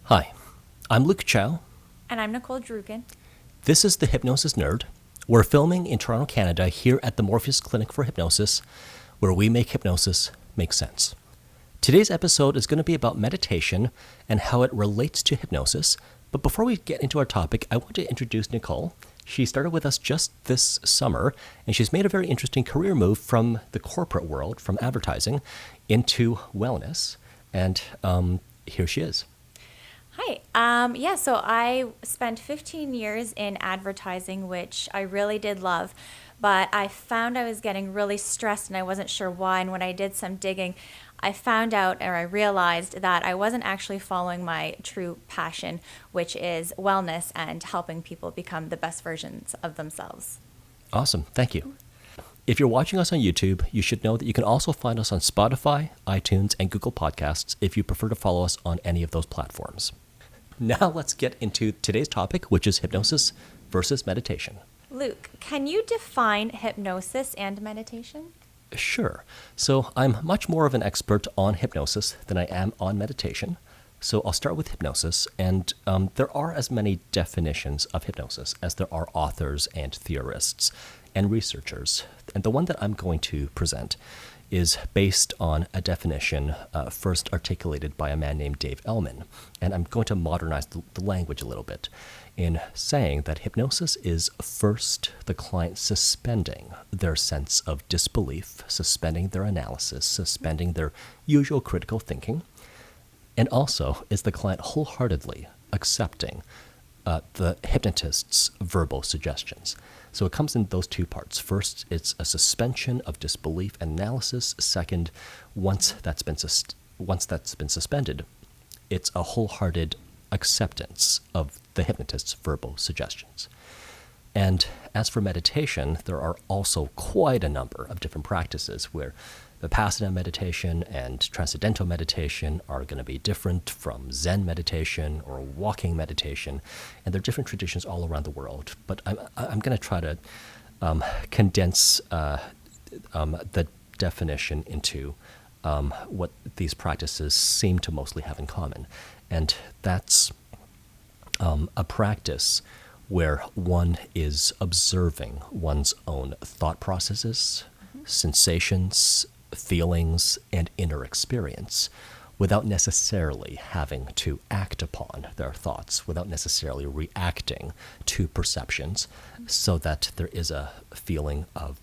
Hi, I'm Luke Chow. And I'm Nicole Drugan. This is the Hypnosis Nerd. We're filming in Toronto, Canada, here at the Morpheus Clinic for Hypnosis, where we make hypnosis make sense. Today's episode is going to be about meditation and how it relates to hypnosis. But before we get into our topic, I want to introduce Nicole. She started with us just this summer, and she's made a very interesting career move from the corporate world, from advertising, into wellness. And here she is. Hi. So I spent 15 years in advertising, which I really did love, but I found I was getting really stressed and I wasn't sure why. And when I did some digging, I found out, or I realized that I wasn't actually following my true passion, which is wellness and helping people become the best versions of themselves. Awesome. Thank you. If you're watching us on YouTube, you should know that you can also find us on Spotify, iTunes, and Google Podcasts if you prefer to follow us on any of those platforms. Now let's get into today's topic, which is hypnosis versus meditation. Luke, can you define hypnosis and meditation? Sure. So I'm much more of an expert on hypnosis than I am on meditation. So I'll start with hypnosis, and there are as many definitions of hypnosis as there are authors and theorists and researchers. And the one that I'm going to present is based on a definition first articulated by a man named Dave Ellman. And I'm going to modernize the language a little bit in saying that hypnosis is first the client suspending their sense of disbelief, suspending their analysis, suspending their usual critical thinking, and also is the client wholeheartedly accepting the hypnotist's verbal suggestions. So it comes in those two parts. First, it's a suspension of disbelief and analysis. Second, once that's been suspended, it's a wholehearted acceptance of the hypnotist's verbal suggestions. And as for meditation, there are also quite a number of different practices where Vipassana meditation and transcendental meditation are going to be different from Zen meditation or walking meditation, and there are different traditions all around the world. But I'm going to try to condense the definition into what these practices seem to mostly have in common, and that's a practice where one is observing one's own thought processes, sensations, feelings, and inner experience without necessarily having to act upon their thoughts, without necessarily reacting to perceptions, so that there is a feeling of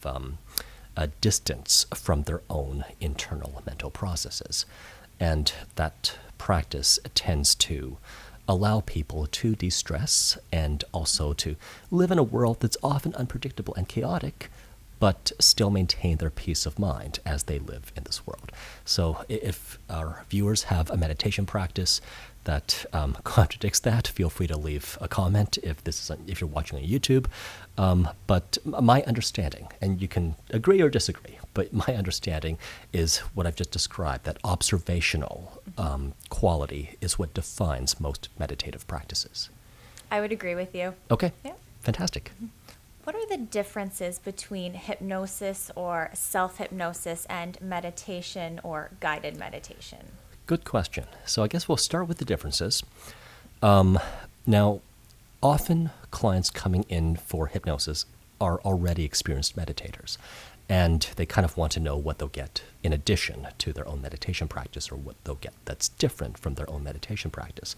a distance from their own internal mental processes. And that practice tends to allow people to de-stress and also to live in a world that's often unpredictable and chaotic, but still maintain their peace of mind as they live in this world. So if our viewers have a meditation practice that contradicts that, feel free to leave a comment if you're watching on YouTube. But my understanding, and you can agree or disagree, but my understanding is what I've just described, that observational quality is what defines most meditative practices. I would agree with you. Okay, Yeah. fantastic. What are the differences between hypnosis or self-hypnosis and meditation or guided meditation? Good question. So I guess we'll start with the differences. Now, often clients coming in for hypnosis are already experienced meditators, and they kind of want to know what they'll get in addition to their own meditation practice, or what they'll get that's different from their own meditation practice.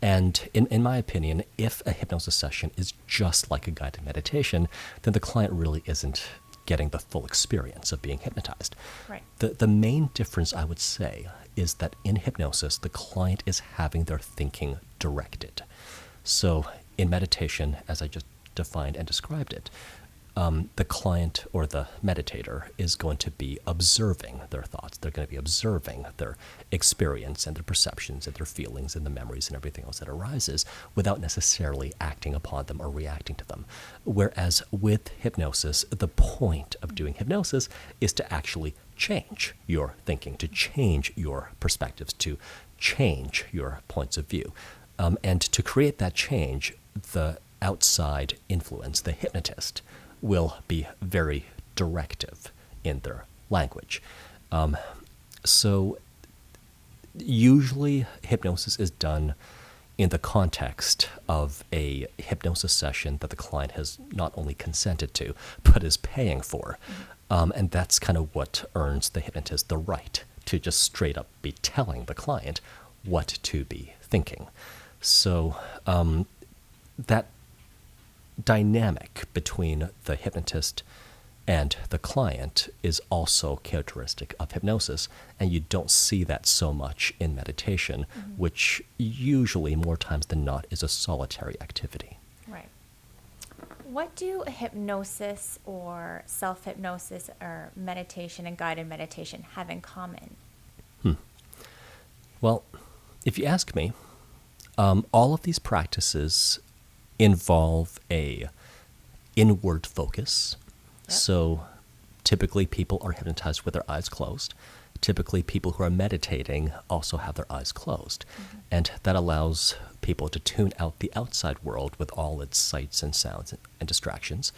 And in my opinion, if a hypnosis session is just like a guided meditation, then the client really isn't getting the full experience of being hypnotized. Right. The main difference, I would say, is that in hypnosis, the client is having their thinking directed. So in meditation, as I just defined and described it, the client or the meditator is going to be observing their thoughts. They're going to be observing their experience and their perceptions and their feelings and the memories and everything else that arises without necessarily acting upon them or reacting to them. Whereas with hypnosis, the point of doing hypnosis is to actually change your thinking, to change your perspectives, to change your points of view. And to create that change, the outside influence, the hypnotist, will be very directive in their language. So usually hypnosis is done in the context of a hypnosis session that the client has not only consented to, but is paying for. And that's kind of what earns the hypnotist the right to just straight up be telling the client what to be thinking. So that dynamic between the hypnotist and the client is also characteristic of hypnosis, and you don't see that so much in meditation, which usually, more times than not, is a solitary activity. Right. What do hypnosis or self-hypnosis or meditation and guided meditation have in common? Well, if you ask me, all of these practices involve a inward focus. Yep. So typically people are hypnotized with their eyes closed. Typically people who are meditating also have their eyes closed. And that allows people to tune out the outside world with all its sights and sounds and distractions.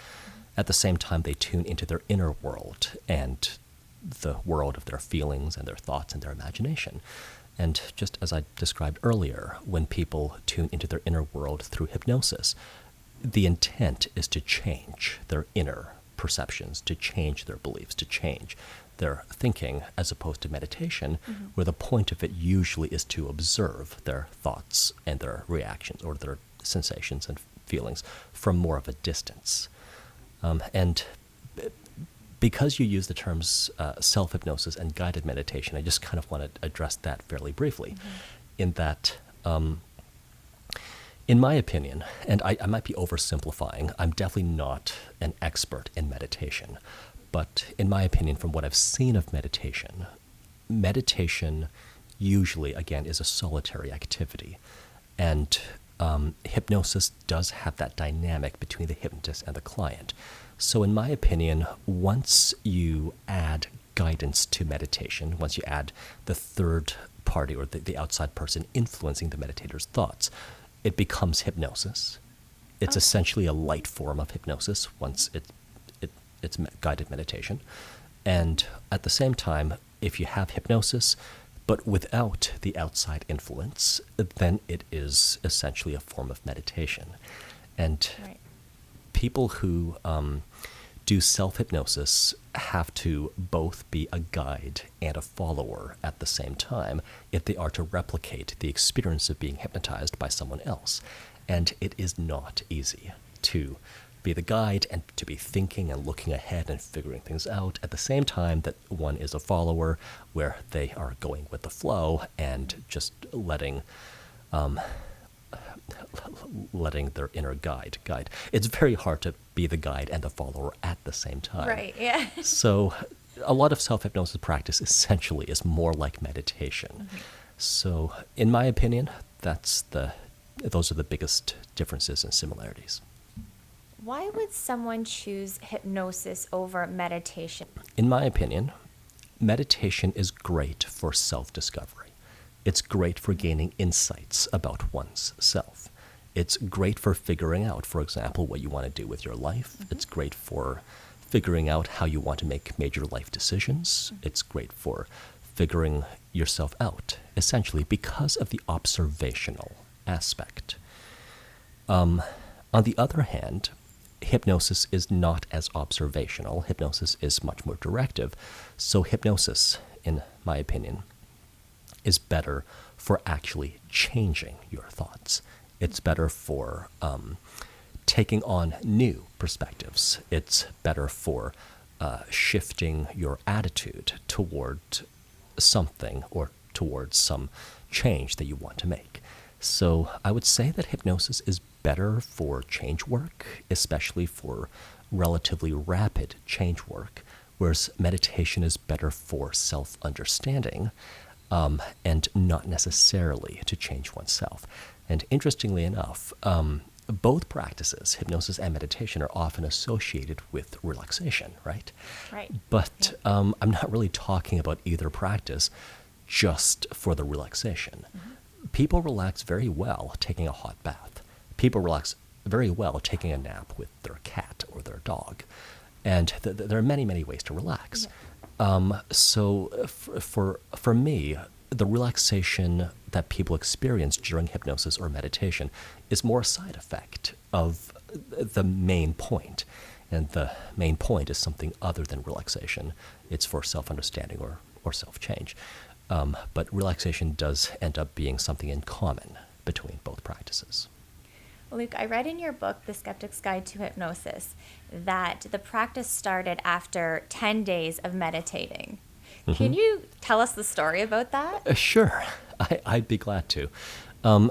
At the same time, they tune into their inner world and the world of their feelings and their thoughts and their imagination. And just as I described earlier, when people tune into their inner world through hypnosis, the intent is to change their inner perceptions, to change their beliefs, to change their thinking, as opposed to meditation, where the point of it usually is to observe their thoughts and their reactions or their sensations and feelings from more of a distance. And because you use the terms self-hypnosis and guided meditation, I just kind of want to address that fairly briefly, in that, in my opinion, and I might be oversimplifying, I'm definitely not an expert in meditation, but in my opinion, from what I've seen of meditation, meditation usually, again, is a solitary activity, and hypnosis does have that dynamic between the hypnotist and the client. So in my opinion, once you add guidance to meditation, once you add the third party or the outside person influencing the meditator's thoughts, it becomes hypnosis. It's essentially a light form of hypnosis once it's guided meditation. And at the same time, if you have hypnosis, but without the outside influence, then it is essentially a form of meditation. And people who do self-hypnosis have to both be a guide and a follower at the same time if they are to replicate the experience of being hypnotized by someone else. And it is not easy to be the guide and to be thinking and looking ahead and figuring things out at the same time that one is a follower, where they are going with the flow and just letting their inner guide. It's very hard to be the guide and the follower at the same time. Right, yeah. So a lot of self-hypnosis practice essentially is more like meditation. So in my opinion, those are the biggest differences and similarities. Why would someone choose hypnosis over meditation? In my opinion, meditation is great for self-discovery. It's great for gaining insights about one's self. It's great for figuring out, for example, what you want to do with your life. It's great for figuring out how you want to make major life decisions. It's great for figuring yourself out, essentially, because of the observational aspect. On the other hand, hypnosis is not as observational. Hypnosis is much more directive. So hypnosis, in my opinion, is better for actually changing your thoughts. It's better for taking on new perspectives. It's better for shifting your attitude toward something or towards some change that you want to make. So I would say that hypnosis is better for change work, especially for relatively rapid change work, whereas meditation is better for self-understanding and not necessarily to change oneself. And interestingly enough, both practices, hypnosis and meditation, are often associated with relaxation, right? Right. But I'm not really talking about either practice just for the relaxation. People relax very well taking a hot bath. People relax very well taking a nap with their cat or their dog. And there are many, many ways to relax. So for me, the relaxation that people experience during hypnosis or meditation is more a side effect of the main point. And the main point is something other than relaxation. It's for self-understanding or self-change. But relaxation does end up being something in common between both practices. Luke, I read in your book, The Skeptic's Guide to Hypnosis, that the practice started after 10 days of meditating. Can you tell us the story about that? Sure, I'd be glad to.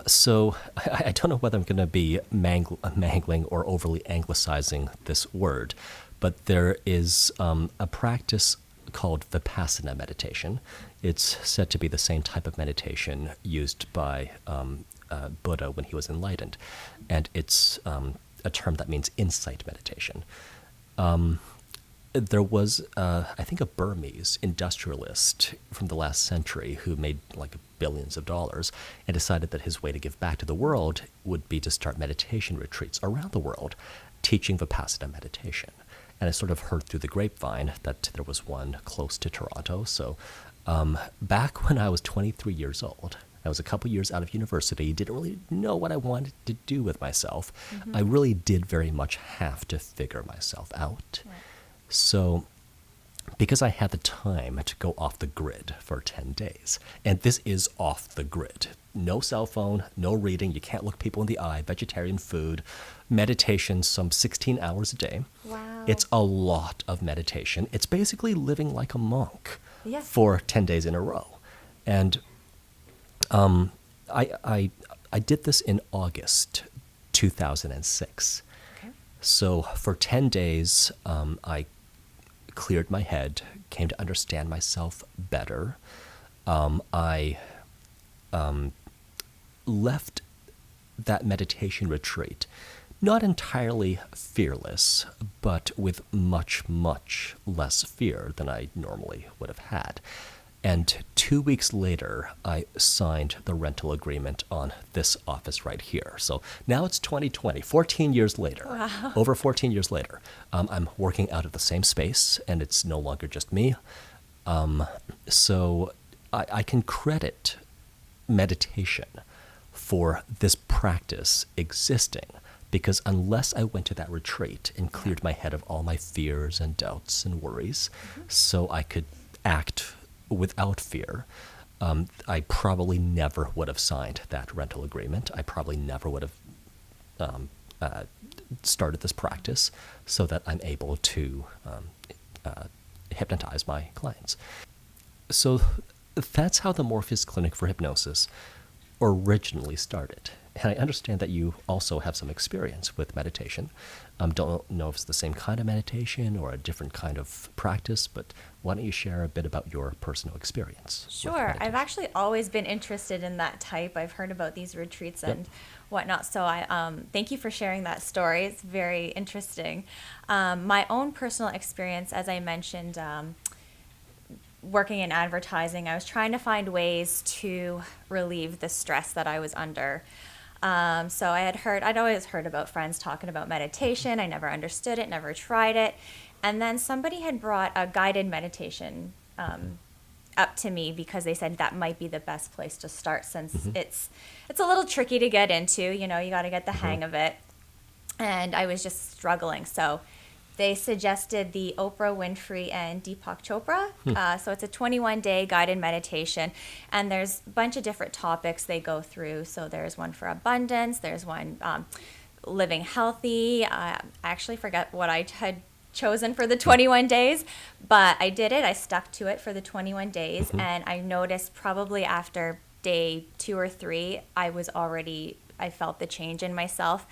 So I don't know whether I'm going to be mangling or overly anglicizing this word, but there is a practice called Vipassana meditation. It's said to be the same type of meditation used by Buddha when he was enlightened, and it's a term that means insight meditation. There was, I think, a Burmese industrialist from the last century who made like billions of dollars and decided that his way to give back to the world would be to start meditation retreats around the world, teaching Vipassana meditation. And I sort of heard through the grapevine that there was one close to Toronto. So back when I was 23 years old, I was a couple years out of university, didn't really know what I wanted to do with myself. I really did very much have to figure myself out. Right. So because I had the time to go off the grid for 10 days, and this is off the grid, no cell phone, no reading, you can't look people in the eye, vegetarian food, meditation, some 16 hours a day. Wow. It's a lot of meditation. It's basically living like a monk for 10 days in a row. And I did this in August 2006. Okay. So for 10 days, I cleared my head, came to understand myself better. I left that meditation retreat not entirely fearless, but with much, much less fear than I normally would have had. And 2 weeks later, I signed the rental agreement on this office right here. So now it's 2020, 14 years later. Wow. Over 14 years later. I'm working out of the same space, and it's no longer just me. So I can credit meditation for this practice existing, because unless I went to that retreat and cleared my head of all my fears and doubts and worries, so I could act without fear, I probably never would have signed that rental agreement. I probably never would have started this practice so that I'm able to hypnotize my clients. So that's how the Morpheus Clinic for Hypnosis originally started. And I understand that you also have some experience with meditation. Don't know if it's the same kind of meditation or a different kind of practice, but why don't you share a bit about your personal experience? Sure. I've actually always been interested in that type. I've heard about these retreats and whatnot. So I thank you for sharing that story. It's very interesting. My own personal experience, as I mentioned, working in advertising, I was trying to find ways to relieve the stress that I was under. So I'd always heard about friends talking about meditation. I never understood it, never tried it. And then somebody had brought a guided meditation up to me because they said that might be the best place to start, since it's a little tricky to get into. You know, you got to get the hang of it. And I was just struggling. So they suggested the Oprah Winfrey and Deepak Chopra. So it's a 21-day guided meditation, and there's a bunch of different topics they go through. So there's one for abundance, there's one living healthy. I actually forget what I had chosen for the 21 days, but I did it. I stuck to it for the 21 days, and I noticed probably after day 2 or 3, I felt the change in myself.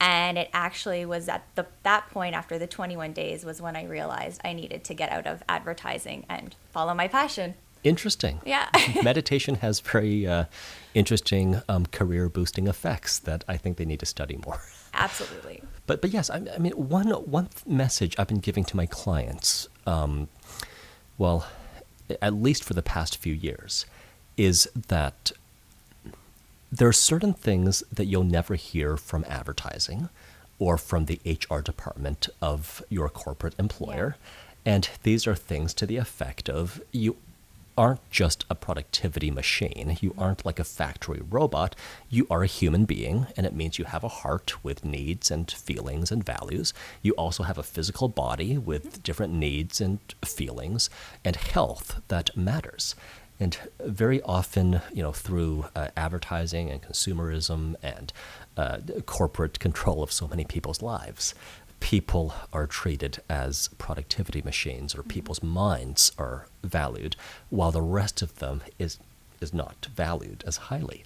And it actually was at that point, after the 21 days, was when I realized I needed to get out of advertising and follow my passion. Interesting. Yeah. Meditation has very interesting career-boosting effects that I think they need to study more. Absolutely. But yes, I mean, one message I've been giving to my clients, well, at least for the past few years, is that there are certain things that you'll never hear from advertising or from the HR department of your corporate employer. Yeah. And these are things to the effect of you aren't just a productivity machine. You aren't like a factory robot. You are a human being, and it means you have a heart with needs and feelings and values. You also have a physical body with different needs and feelings and health that matters. And very often, through advertising and consumerism and corporate control of so many people's lives, people are treated as productivity machines, or people's minds are valued, while the rest of them is not valued as highly.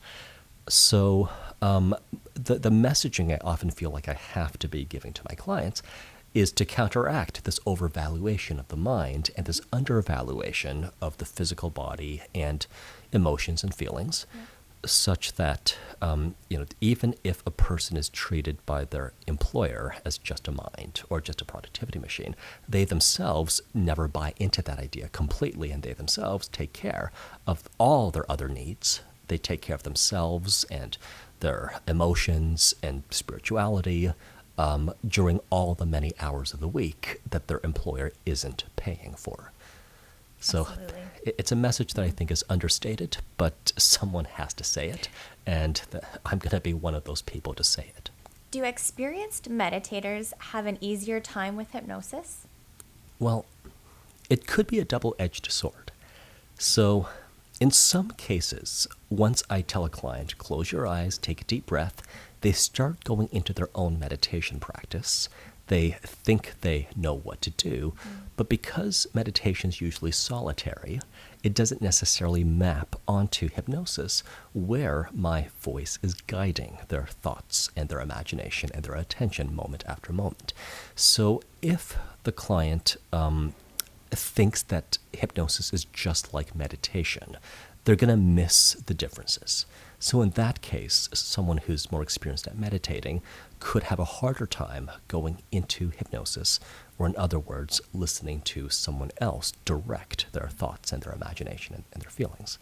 So the messaging I often feel like I have to be giving to my clients is to counteract this overvaluation of the mind and this undervaluation of the physical body and emotions and feelings. Yeah. Such that, even if a person is treated by their employer as just a mind or just a productivity machine, they themselves never buy into that idea completely, and they themselves take care of all their other needs. They take care of themselves and their emotions and spirituality during all the many hours of the week that their employer isn't paying for. So it's a message that I think is understated, but someone has to say it, and I'm going to be one of those people to say it. Do experienced meditators have an easier time with hypnosis? Well, it could be a double-edged sword. So in some cases, once I tell a client, close your eyes, take a deep breath, they start going into their own meditation practice. They think they know what to do, but because meditation is usually solitary, it doesn't necessarily map onto hypnosis, where my voice is guiding their thoughts and their imagination and their attention moment after moment. So if the client thinks that hypnosis is just like meditation, they're going to miss the differences. So in that case, someone who's more experienced at meditating could have a harder time going into hypnosis, or in other words, listening to someone else direct their thoughts and their imagination and their feelings.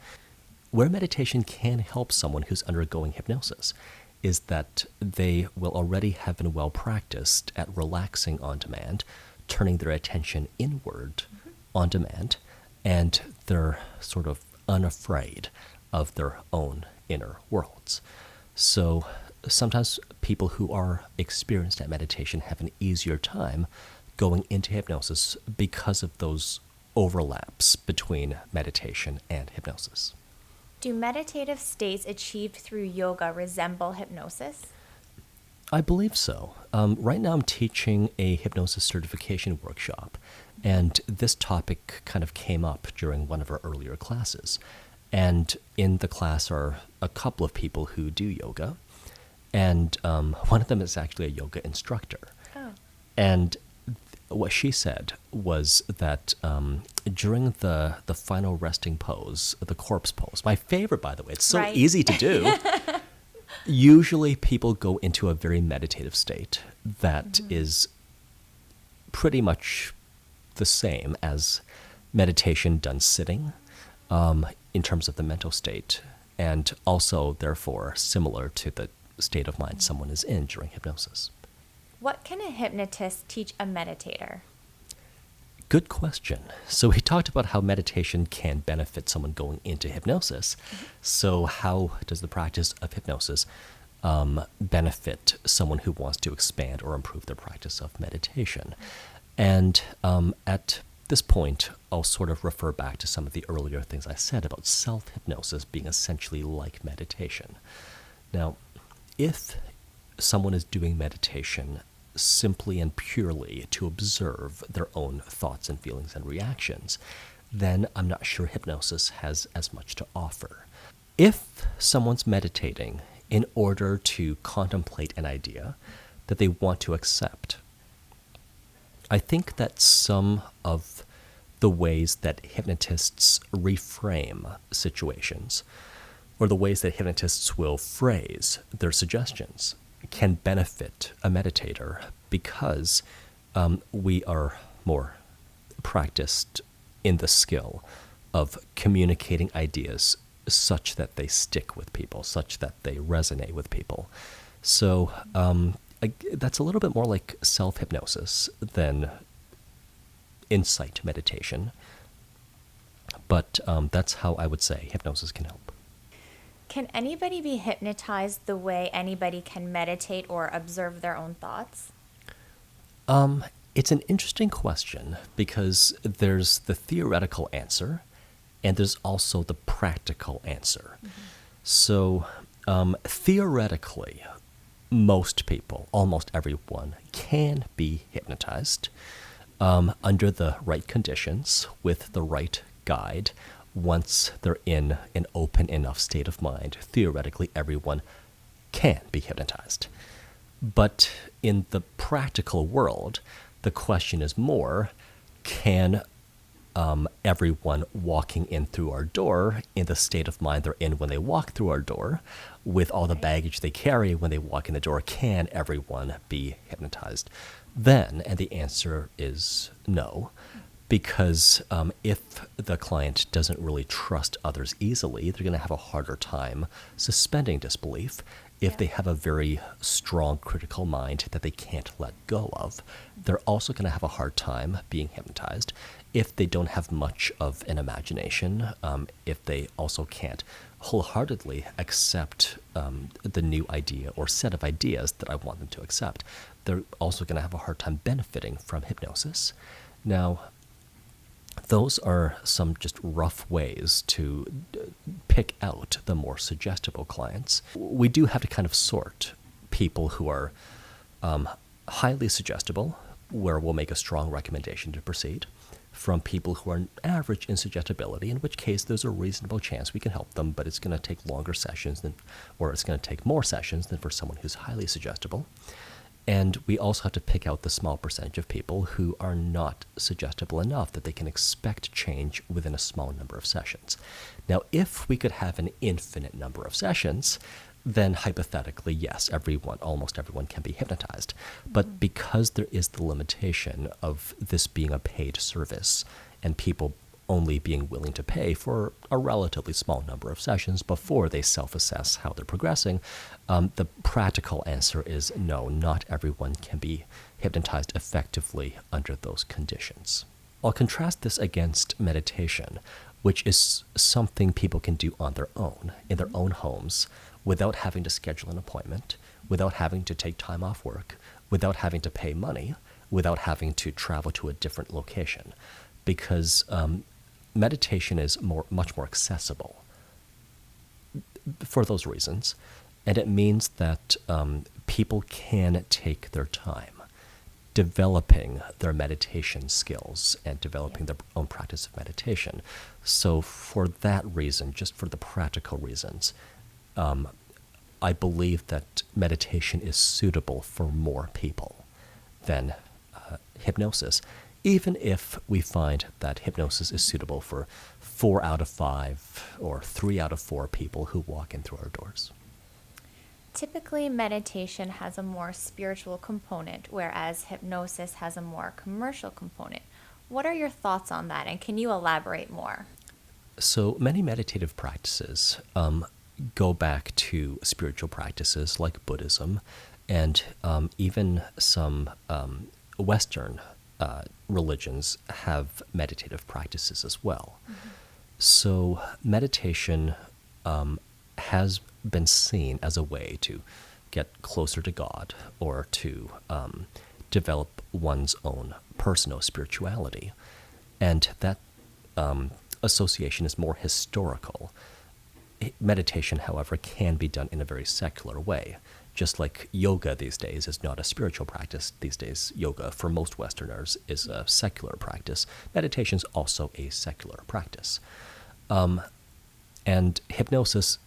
Where meditation can help someone who's undergoing hypnosis is that they will already have been well practiced at relaxing on demand, turning their attention inward on demand, and they're sort of unafraid of their own inner worlds. So sometimes people who are experienced at meditation have an easier time going into hypnosis because of those overlaps between meditation and hypnosis. Do meditative states achieved through yoga resemble hypnosis? I believe so. Right now I'm teaching a hypnosis certification workshop, and this topic kind of came up during one of our earlier classes. And in the class are a couple of people who do yoga, and one of them is actually a yoga instructor. Oh. And what she said was that during the final resting pose, the corpse pose, my favorite, by the way, it's so easy to do. Usually people go into a very meditative state that is pretty much the same as meditation done sitting, in terms of the mental state, and also, therefore, similar to the state of mind someone is in during hypnosis. What can a hypnotist teach a meditator? Good question. So we talked about how meditation can benefit someone going into hypnosis. So how does the practice of hypnosis benefit someone who wants to expand or improve their practice of meditation? And at this point, I'll sort of refer back to some of the earlier things I said about self-hypnosis being essentially like meditation. Now, if someone is doing meditation simply and purely to observe their own thoughts and feelings and reactions, then I'm not sure hypnosis has as much to offer. If someone's meditating in order to contemplate an idea that they want to accept, I think that some of the ways that hypnotists reframe situations, or the ways that hypnotists will phrase their suggestions, can benefit a meditator because we are more practiced in the skill of communicating ideas such that they stick with people, such that they resonate with people. So that's a little bit more like self-hypnosis than insight meditation. But that's how I would say hypnosis can help. Can anybody be hypnotized the way anybody can meditate or observe their own thoughts? It's an interesting question because there's the theoretical answer and there's also the practical answer. So theoretically, most people, almost everyone, can be hypnotized under the right conditions with the right guide. Once they're in an open enough state of mind, theoretically everyone can be hypnotized. But in the practical world, the question is more, can everyone walking in through our door in the state of mind they're in when they walk through our door, with all the baggage they carry when they walk in the door, can everyone be hypnotized? Then, and the answer is no, because if the client doesn't really trust others easily, they're going to have a harder time suspending disbelief. If they have a very strong critical mind that they can't let go of, they're also going to have a hard time being hypnotized. If they don't have much of an imagination, if they also can't wholeheartedly accept the new idea or set of ideas that I want them to accept, they're also going to have a hard time benefiting from hypnosis. Now, those are some just rough ways to pick out the more suggestible clients. We do have to kind of sort people who are highly suggestible, where we'll make a strong recommendation to proceed, from people who are average in suggestibility, in which case there's a reasonable chance we can help them, but it's going to take longer sessions or it's going to take more sessions than for someone who's highly suggestible. And we also have to pick out the small percentage of people who are not suggestible enough that they can expect change within a small number of sessions. Now, if we could have an infinite number of sessions, then hypothetically, yes, almost everyone can be hypnotized. But because there is the limitation of this being a paid service and people only being willing to pay for a relatively small number of sessions before they self-assess how they're progressing, the practical answer is no, not everyone can be hypnotized effectively under those conditions. I'll contrast this against meditation, which is something people can do on their own, in their own homes, without having to schedule an appointment, without having to take time off work, without having to pay money, without having to travel to a different location. Because meditation is much more accessible for those reasons, and it means that people can take their time developing their meditation skills and developing their own practice of meditation. So for that reason, just for the practical reasons, I believe that meditation is suitable for more people than hypnosis, even if we find that hypnosis is suitable for 4 out of 5 or 3 out of 4 people who walk in through our doors. Typically, meditation has a more spiritual component, whereas hypnosis has a more commercial component. What are your thoughts on that, and can you elaborate more? So many meditative practices go back to spiritual practices like Buddhism, and even some Western religions have meditative practices as well. Mm-hmm. So meditation has been seen as a way to get closer to God or to develop one's own personal spirituality. And that association is more historical. Meditation, however, can be done in a very secular way. Just like yoga these days is not a spiritual practice. These days, yoga, for most Westerners, is a secular practice. Meditation is also a secular practice. And hypnosis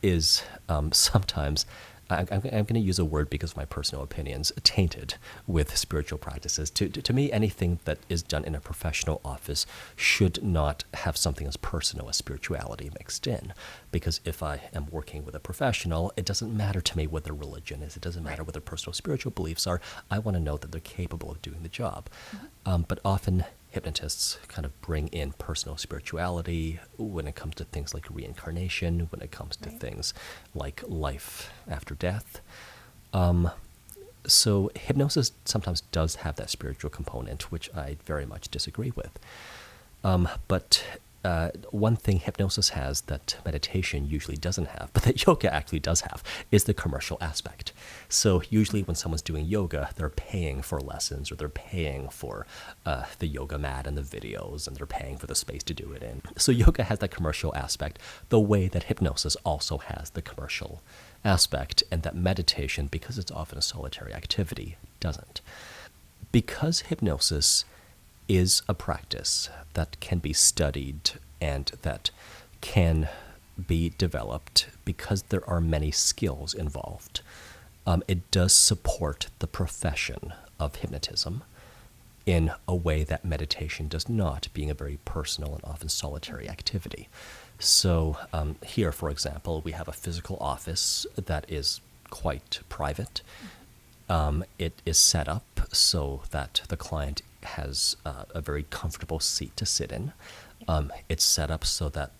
is sometimes, I'm going to use a word because of my personal opinions, tainted with spiritual practices. To me, anything that is done in a professional office should not have something as personal as spirituality mixed in. Because if I am working with a professional, it doesn't matter to me what their religion is. It doesn't matter what their personal spiritual beliefs are. I want to know that they're capable of doing the job. Mm-hmm. But often hypnotists kind of bring in personal spirituality when it comes to things like reincarnation, when it comes to things like life after death. So hypnosis sometimes does have that spiritual component, which I very much disagree with. But one thing hypnosis has that meditation usually doesn't have, but that yoga actually does have, is the commercial aspect. So usually when someone's doing yoga, they're paying for lessons, or they're paying for the yoga mat and the videos, and they're paying for the space to do it in. So yoga has that commercial aspect, the way that hypnosis also has the commercial aspect, and that meditation, because it's often a solitary activity, doesn't. Because hypnosis is a practice that can be studied and that can be developed, because there are many skills involved, it does support the profession of hypnotism in a way that meditation does not, being a very personal and often solitary activity. So here, for example, we have a physical office that is quite private. It is set up so that the client has a very comfortable seat to sit in. It's set up so that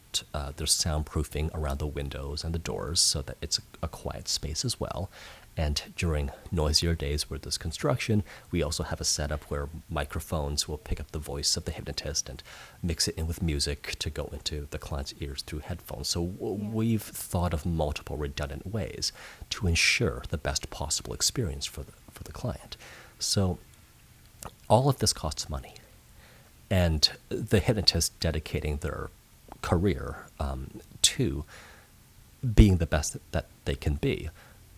there's soundproofing around the windows and the doors so that it's a quiet space as well. And during noisier days where there's construction, we also have a setup where microphones will pick up the voice of the hypnotist and mix it in with music to go into the client's ears through headphones. So we've thought of multiple redundant ways to ensure the best possible experience for the client. So all of this costs money. And the hypnotist dedicating their career to being the best that they can be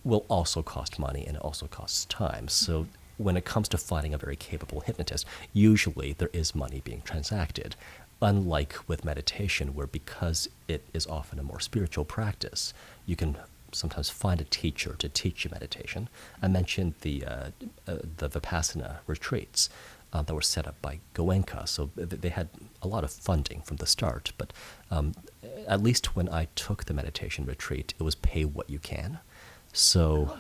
will also cost money, and it also costs time. So when it comes to finding a very capable hypnotist, usually there is money being transacted. Unlike with meditation, where because it is often a more spiritual practice, you can sometimes find a teacher to teach you meditation. I mentioned the Vipassana retreats that were set up by Goenka, so they had a lot of funding from the start. But at least when I took the meditation retreat, it was pay what you can. So,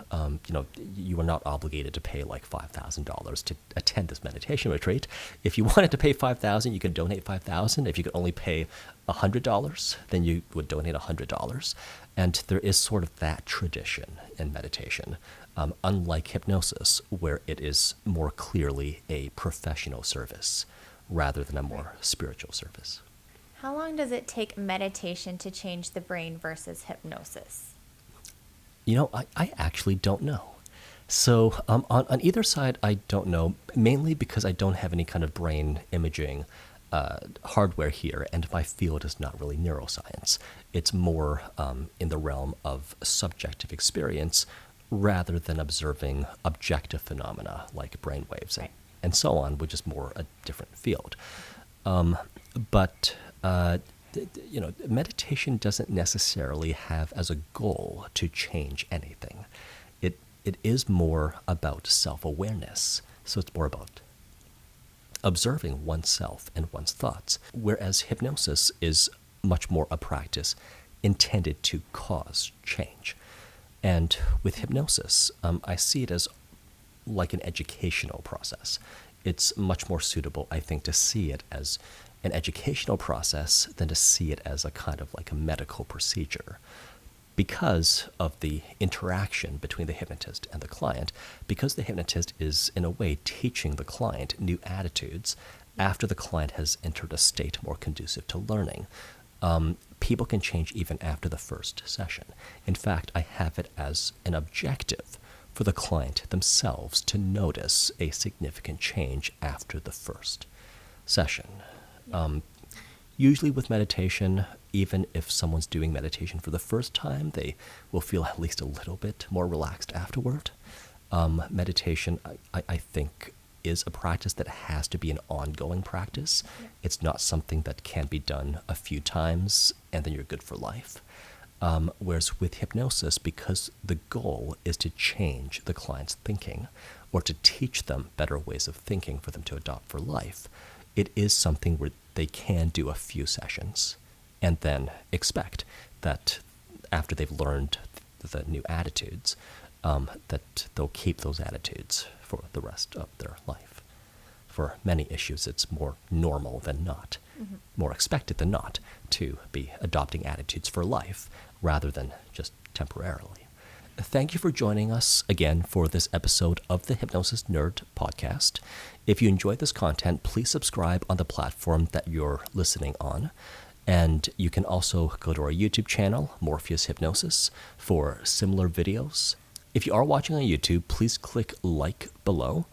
you are not obligated to pay like $5,000 to attend this meditation retreat. If you wanted to pay $5,000, you could donate $5,000. If you could only pay $100, then you would donate $100. And there is sort of that tradition in meditation, unlike hypnosis, where it is more clearly a professional service rather than a more spiritual service. How long does it take meditation to change the brain versus hypnosis? I actually don't know. So on either side, I don't know, mainly because I don't have any kind of brain imaging hardware here, and my field is not really neuroscience. It's more in the realm of subjective experience rather than observing objective phenomena like brainwaves and so on, which is more a different field. But meditation doesn't necessarily have as a goal to change anything. It is more about self-awareness. So it's more about observing oneself and one's thoughts, whereas hypnosis is much more a practice intended to cause change. And with hypnosis, I see it as like an educational process. It's much more suitable, I think, to see it as an educational process than to see it as a kind of like a medical procedure. Because of the interaction between the hypnotist and the client, because the hypnotist is in a way teaching the client new attitudes after the client has entered a state more conducive to learning, people can change even after the first session. In fact, I have it as an objective for the client themselves to notice a significant change after the first session. Usually with meditation, even if someone's doing meditation for the first time, they will feel at least a little bit more relaxed afterward. Meditation, I think, is a practice that has to be an ongoing practice. Yeah. It's not something that can be done a few times and then you're good for life. Whereas with hypnosis, because the goal is to change the client's thinking or to teach them better ways of thinking for them to adopt for life, it is something where they can do a few sessions and then expect that after they've learned the new attitudes, that they'll keep those attitudes for the rest of their life. For many issues, it's more normal than not, more expected than not, to be adopting attitudes for life rather than just temporarily. Thank you for joining us again for this episode of the Hypnosis Nerd podcast. If you enjoyed this content, please subscribe on the platform that you're listening on. And you can also go to our YouTube channel, Morpheus Hypnosis, for similar videos. If you are watching on YouTube, please click like below,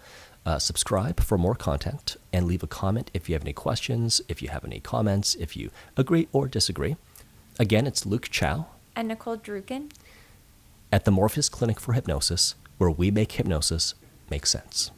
subscribe for more content, and leave a comment if you have any questions, if you have any comments, if you agree or disagree. Again, it's Luke Chow And Nicole Druken. at the Morpheus Clinic for Hypnosis, where we make hypnosis make sense.